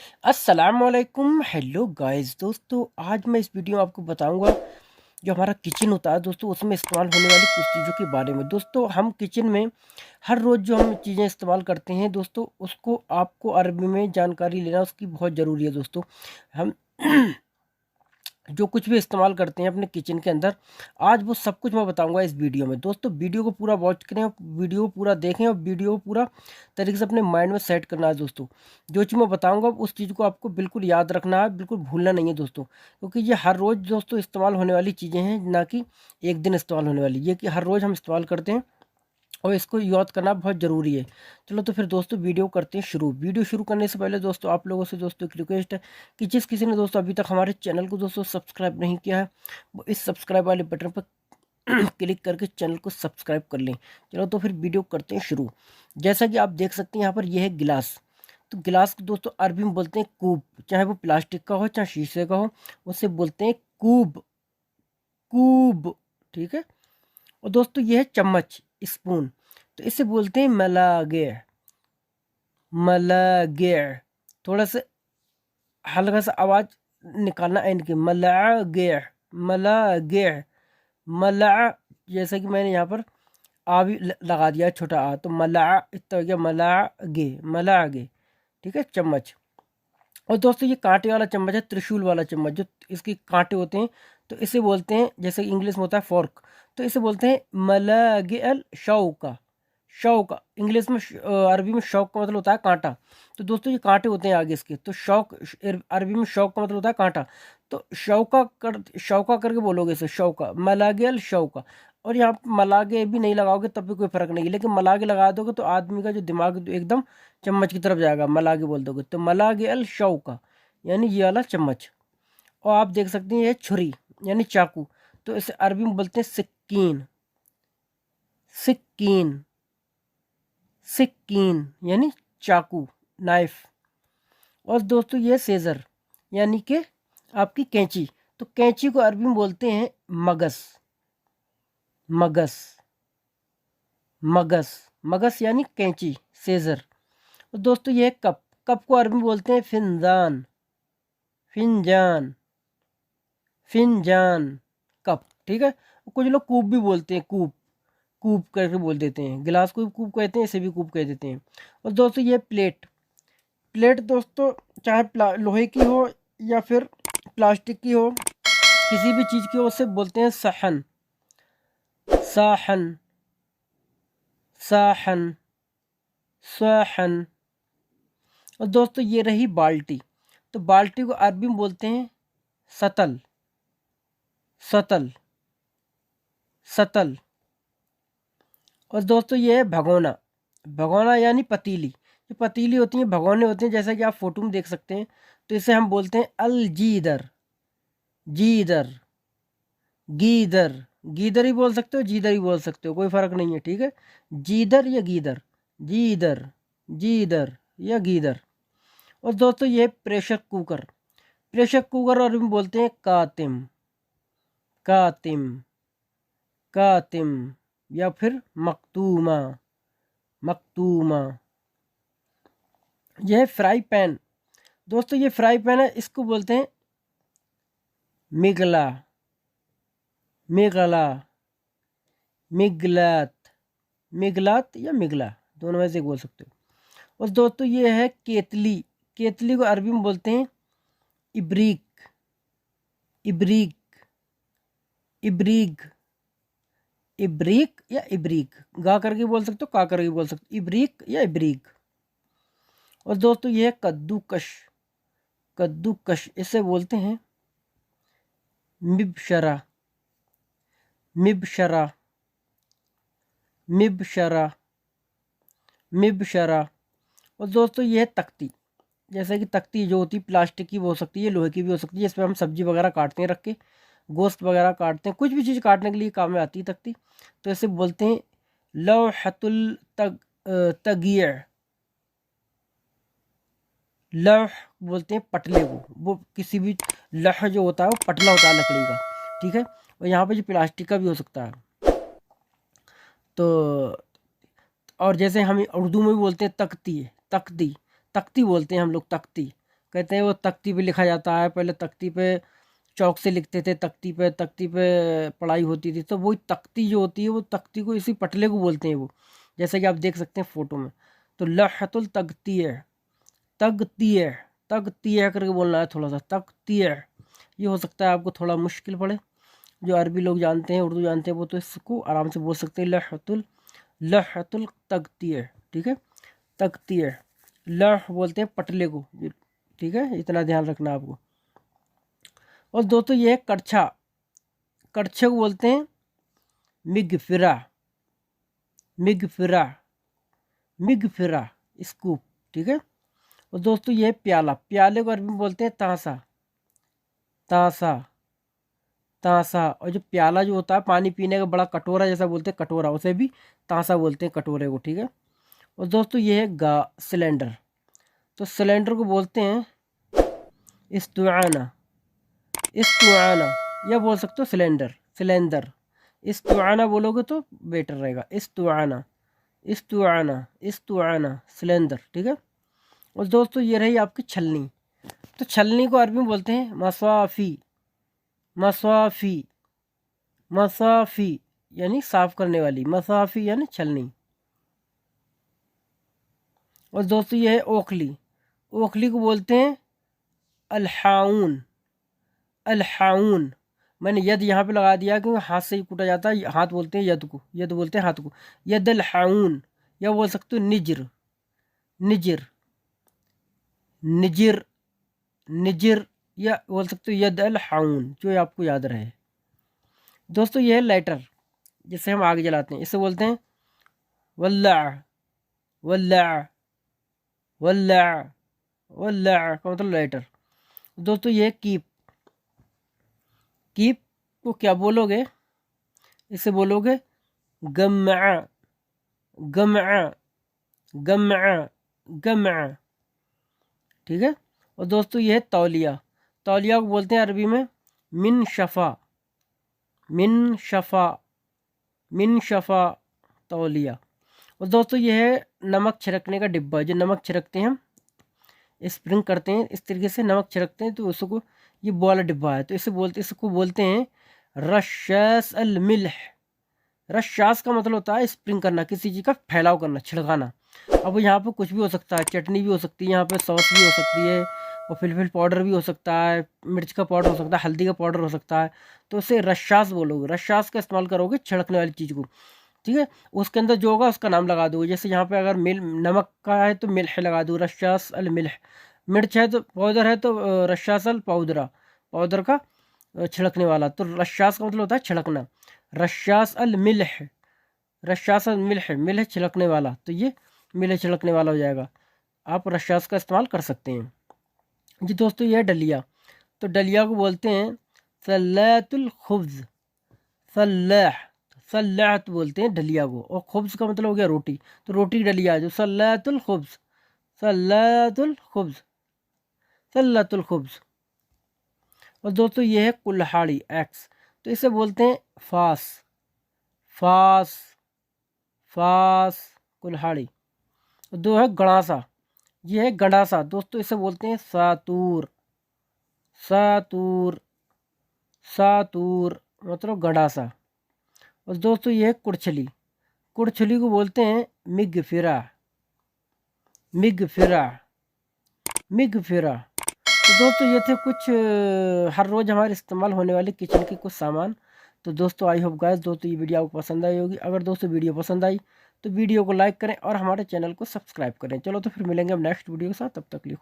अस्सलामुअलैकुम hello guys दोस्तों, आज मैं इस वीडियो में आपको बताऊंगा जो हमारा किचन होता है दोस्तों, उसमें इस्तेमाल होने वाली कुछ चीज़ों के बारे में। दोस्तों, हम किचन में हर रोज़ जो हम चीज़ें इस्तेमाल करते हैं दोस्तों, उसको आपको अरबी में जानकारी लेना उसकी बहुत ज़रूरी है दोस्तों। हम जो कुछ भी इस्तेमाल करते हैं अपने किचन के अंदर, आज वो सब कुछ मैं बताऊंगा इस वीडियो में। दोस्तों, वीडियो को पूरा वॉच करें, वीडियो को पूरा देखें और वीडियो को पूरा तरीके से अपने माइंड में सेट करना है दोस्तों। जो चीज़ मैं बताऊंगा उस चीज़ को आपको बिल्कुल याद रखना है, बिल्कुल भूलना नहीं है दोस्तों, क्योंकि ये हर रोज़ दोस्तों इस्तेमाल होने वाली चीज़ें हैं, ना कि एक दिन इस्तेमाल होने वाली। ये कि हर रोज़ हम इस्तेमाल करते हैं और इसको याद करना बहुत ज़रूरी है। चलो तो फिर दोस्तों वीडियो करते हैं शुरू। वीडियो शुरू करने से पहले दोस्तों आप लोगों से दोस्तों एक रिक्वेस्ट है कि जिस किसी ने दोस्तों अभी तक हमारे चैनल को दोस्तों सब्सक्राइब नहीं किया है, वो इस सब्सक्राइब वाले बटन पर क्लिक करके चैनल को सब्सक्राइब कर लें। चलो तो फिर वीडियो करते हैं शुरू। जैसा कि आप देख सकते हैं यहाँ पर यह है गिलास। तो गिलास को दोस्तों अरबी में बोलते हैं कूब, चाहे वो प्लास्टिक का हो चाहे शीशे का हो, उसे बोलते हैं कूब। कूब, ठीक है। और दोस्तों यह है चम्मच, स्पून, तो इसे बोलते हैं मलागे। मलागे, थोड़ा सा हल्का सा आवाज निकालना एंड के, मलागे। मलागे, मला, जैसा कि मैंने यहाँ पर आ भी लगा दिया छोटा आ, तो मला इतना हो गया, मलागे। मलागे, ठीक है, चम्मच। और दोस्तों ये कांटे वाला चम्मच है, त्रिशूल वाला चम्मच, जो इसके कांटे होते हैं, तो इसे बोलते हैं, जैसे इंग्लिश में होता है फोर्क, तो इसे बोलते हैं मलागे अल शौका। शौक इंग्लिश में अरबी में शौक का मतलब होता है कांटा। तो दोस्तों ये कांटे होते हैं आगे इसके, तो शौक अरबी में शौक का मतलब होता है कांटा। तो शौका करके बोलोगे इसे, शौका, मलागे अल शौका। और यहाँ पे मलागे भी नहीं लगाओगे तब भी कोई फर्क नहीं है, लेकिन मलागे लगा दोगे तो आदमी का जो दिमाग एकदम चम्मच की तरफ जाएगा। मलागे बोल दोगे तो मलागे अल शौका, यानी ये वाला चम्मच। और आप देख सकते हैं ये छुरी यानी चाकू, तो इसे अरबी में बोलते हैं सिक्कीन। सिक्कीन, सिक्कीन यानी चाकू, नाइफ। और दोस्तों ये सेजर यानी कि आपकी कैंची, तो कैंची को अरबी में बोलते हैं मगस। मगस, मगस, मगस यानी कैंची, सेजर। और दोस्तों ये कप, कप को अरबी में बोलते हैं फिंजान। फिंजान, फिंजान, कप, ठीक है। कुछ लोग कूप भी बोलते हैं, कूप, कूप करके बोल देते हैं। गिलास को भी कूप कहते हैं, इसे भी कूप कह देते हैं। और दोस्तों ये प्लेट। प्लेट दोस्तों चाहे लोहे की हो या फिर प्लास्टिक की हो, किसी भी चीज़ की हो, उसे बोलते हैं सहन। साहन, साहन, सहन। और दोस्तों ये रही बाल्टी, तो बाल्टी को अरबी में बोलते हैं सतल। सतल, सतल। और दोस्तों ये है भगोना। भगोना यानी पतीली। जो पतीली होती हैं, भगोने होते हैं, जैसा कि आप फोटो में देख सकते हैं, तो इसे हम बोलते हैं अलजीदर। जीदर, गीदर, गीदर ही बोल सकते हो, जीदर ही बोल सकते हो, कोई फर्क नहीं है, ठीक है। जीदर या गीदर, जीदर, जीदर या गीदर। और दोस्तों ये प्रेशर कुकर। प्रेशर कुकर और भी बोलते हैं कातिम। कातिम, कातिम या फिर मकतूमा। मकतूमा। यह फ्राई पैन। दोस्तों ये फ्राई पैन है, इसको बोलते हैं मिगला। मिगला, मिगलात, मिगलात या मिगला, दोनों में से एक बोल सकते हो। और दोस्तों ये है केतली। केतली को अरबी में बोलते हैं इब्रीक। इब्रीक, इब्रीक, इब्रीक या इब्रीक, गा करके बोल सकते हो, का करके बोल सकते हो, इब्रीक या इब्रीक। और दोस्तों ये है कद्दूकश। कद्दूकश, इसे बोलते हैं मिबशरा। मिबशरा, मिबशरा, मिबशरा। और दोस्तों ये है तख्ती। जैसे कि तख्ती जो होती है प्लास्टिक की भी हो सकती है, लोहे की भी हो सकती है, इस पर हम सब्जी वगैरह काटते हैं रख के, गोश्त वगैरह काटते हैं, कुछ भी चीज़ काटने के लिए काम में आती है तख्ती। तो इसे बोलते हैं लौहतुल तगिय। लौह बोलते हैं पटले को, वो किसी भी लौह जो होता है वो पटला होता है लकड़ी का, ठीक है। और यहाँ पे जो प्लास्टिक का भी हो सकता है। तो और जैसे हम उर्दू में भी बोलते हैं तख्ती, तख्ती, तख्ती बोलते हैं हम लोग, तख्ती। कहते हैं वो तख्ती पे लिखा जाता है, पहले तख्ती पे चौक से लिखते थे, तख्ती पे पढ़ाई होती थी। तो वही तख्ती जो होती है वो तख्ती को इसी पटले को बोलते हैं वो, जैसे कि आप देख सकते हैं फ़ोटो में। तो लहतुल तख्ती है, तख्ती है, तख्ती है करके बोलना है थोड़ा सा, तख्ती है। ये हो सकता है आपको थोड़ा मुश्किल पड़े, जो अरबी लोग जानते हैं, उर्दू जानते हैं, वो तो इसको आराम से बोल सकते हैं, लहतुल तख्ती है, ठीक है, तख्ती है। लह बोलते हैं पटले को, ठीक है, इतना ध्यान रखना आपको। और दोस्तों ये है कड़छा, कड़छे को बोलते हैं मिगफिरा, मिगफिरा, मिगफिरा, स्कूप, ठीक है। और दोस्तों ये है प्याला, प्याले को अरबी में बोलते हैं तांसा, तांसा, तांसा। और जो प्याला जो होता है पानी पीने का बड़ा कटोरा जैसा बोलते हैं, कटोरा, उसे भी तांसा बोलते हैं, कटोरे को, ठीक है। और दोस्तों ये है सिलेंडर, तो सिलेंडर को बोलते हैं इस्तुआना, इस्तुआना, या बोल सकते हो सिलेंडर, सिलेंडर। इस्तुआना बोलोगे तो बेटर रहेगा, इस्तुआना, इस्तुआना, इस्तुआना, सिलेंडर, ठीक है। और दोस्तों ये रही आपकी छलनी, तो छलनी को अरबी में बोलते हैं मसाफ़ी, मसाफ़ी, मसाफ़ी यानी साफ करने वाली, मसाफ़ी यानी छलनी। और दोस्तों ये है ओखली, ओखली को बोलते हैं अलहाउन, अलहाउन। मैंने यद यहाँ पे लगा दिया क्योंकि हाथ से ही कूटा जाता है, हाथ बोलते हैं यद को, यद बोलते हैं हाथ को, यद अलहाउन। या बोल सकते हो निजर, निजर, निजर, निजर, या बोल सकते हो यद अलहाउन, जो आपको याद रहे। दोस्तों ये है लाइटर, जिसे हम आग जलाते हैं, इसे बोलते हैं वल्ला, वल्ला, वल्ला, वल्ला का मतलब लाइटर। दोस्तों ये है कीप, कीप को क्या बोलोगे, इसे बोलोगे गम्मा, गम्मा, गम्मा, गम्मा, ठीक है। और दोस्तों ये है तौलिया, तौलिया को बोलते हैं अरबी में मिन शफ़ा, मिन शफ़ा, मिन शफ़ा, तौलिया। और दोस्तों ये है नमक छिड़कने का डिब्बा, जो नमक छिड़कते हैं हम, स्प्रिंग करते हैं इस तरीके से नमक छिड़कते हैं, तो उसको, ये वाला डिब्बा है, तो इसको बोलते हैं रशास अल मिल्ह। रशास का मतलब होता है स्प्रिंग करना, किसी चीज़ का फैलाव करना, छिड़काना। अब यहाँ पे कुछ भी हो सकता है, चटनी भी हो सकती है, यहाँ पे सॉस भी हो सकती है, और फिलफिल पाउडर भी हो सकता है, मिर्च का पाउडर हो सकता है, हल्दी का पाउडर हो सकता है। तो उसे रशास बोलोगे, रशास का इस्तेमाल करोगे छिड़कने वाली चीज़ को, ठीक है। उसके अंदर जो होगा उसका नाम लगा दो, जैसे यहाँ पे अगर नमक का है तो मिल्ह लगा दो, रशास अल मिल्ह। मिर्च है तो पाउडर है तो रशास अल पाउदरा, पाउडर का छिड़कने वाला। तो रशास का मतलब होता है छिड़कना, रशास अल मिल्ह, रशास अल मिल्ह, मिल्ह छिड़कने वाला, तो ये मिल्ह छिड़कने वाला हो जाएगा। आप रशास का इस्तेमाल कर सकते हैं जी। दोस्तों ये है डलिया, तो डलिया को बोलते हैं सल्लातुल खुब्ज़, सल्लाह, सल्लात बोलते हैं डलिया को। और खुब्ज़ का मतलब हो गया रोटी, तो रोटी डलिया, जो सल्लातुल खुब्ज़, सल्लातुल खुब्ज़, सल्लातुल खुब्ज़। और दोस्तों ये है कुल्हाड़ी, एक्स, तो इसे बोलते हैं फास, फास, फास, कुल्हाड़ी। और दो है गड़ासा, ये है गड़ासा, दोस्तों इसे बोलते हैं सातूर, सातूर, सातूर मतलब गड़ासा। और दोस्तों ये है कुड़छली, कुड़छली को बोलते हैं मिगफिरा, मिगफिरा, मिगफिरा। तो दोस्तों ये थे कुछ हर रोज़ हमारे इस्तेमाल होने वाले किचन के कुछ सामान। तो दोस्तों आई होप गाइस दोस्तों ये वीडियो आपको पसंद आई होगी। अगर दोस्तों वीडियो पसंद आई तो वीडियो को लाइक करें और हमारे चैनल को सब्सक्राइब करें। चलो तो फिर मिलेंगे हम नेक्स्ट वीडियो के साथ, तब तक के लिए।